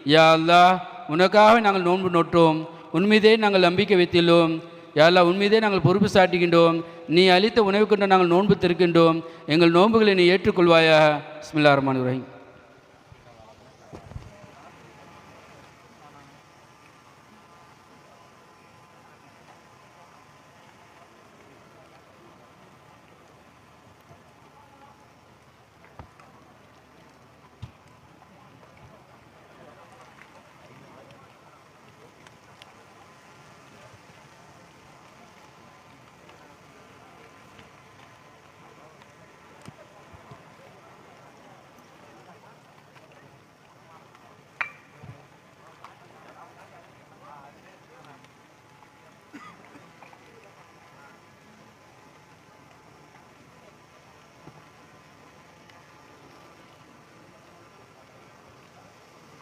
யா அல்லாஹ், உனக்காக நாங்கள் நோன்பு நோட்டோம், உன்மீதே நாங்கள் நம்பிக்கை வைத்துள்ளோம். யா அல்லாஹ், உன்மீதே நாங்கள் பொறுப்பு சாட்டுகின்றோம். நீ அளித்த உணவு கொண்டு நாங்கள் நோன்பு திறக்கின்றோம். எங்கள் நோன்புகளை நீ ஏற்றுக்கொள்வாயாக. பிஸ்மில்லாஹிர் ரஹ்மானிர் ரஹீம்.